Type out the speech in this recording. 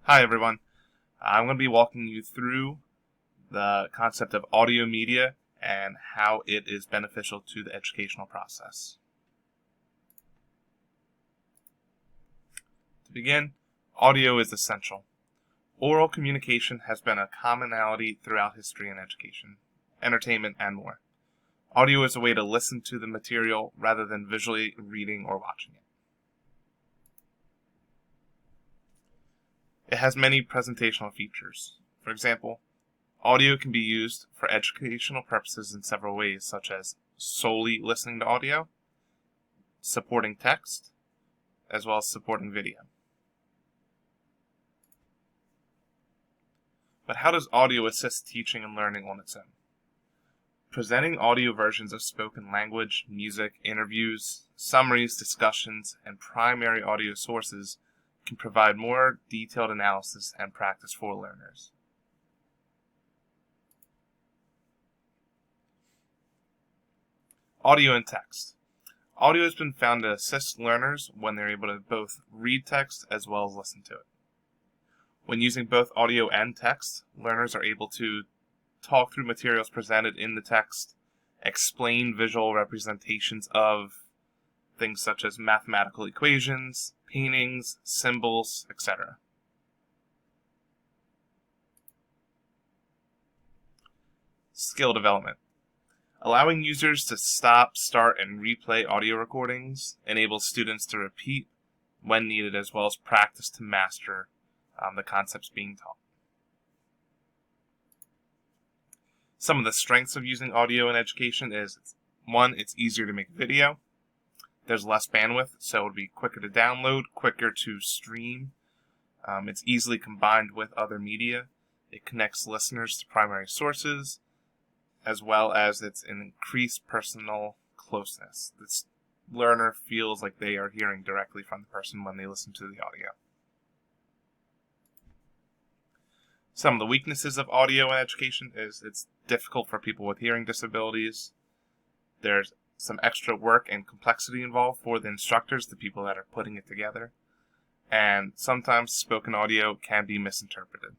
Hi everyone. I'm going to be walking you through the concept of audio media and how it is beneficial to the educational process. To begin, audio is essential. Oral communication has been a commonality throughout history in education, entertainment, and more. Audio is a way to listen to the material rather than visually reading or watching it. It has many presentational features. For example, audio can be used for educational purposes in several ways, such as solely listening to audio, supporting text, as well as supporting video. But how does audio assist teaching and learning on its own? Presenting audio versions of spoken language, music, interviews, summaries, discussions, and primary audio sources can provide more detailed analysis and practice for learners. Audio and text. Audio has been found to assist learners when they're able to both read text as well as listen to it. When using both audio and text, learners are able to talk through materials presented in the text, explain visual representations of things such as mathematical equations, paintings, symbols, etc. Skill development. Allowing users to stop, start, and replay audio recordings enables students to repeat when needed as well as practice to master the concepts being taught. Some of the strengths of using audio in education is, one, it's easier to make video. There's less bandwidth, so it'll be quicker to download, quicker to stream. It's easily combined with other media. It connects listeners to primary sources, as well as its increased personal closeness. This learner feels like they are hearing directly from the person when they listen to the audio. Some of the weaknesses of audio in education is it's difficult for people with hearing disabilities. There's some extra work and complexity involved for the instructors, the people that are putting it together. And sometimes spoken audio can be misinterpreted.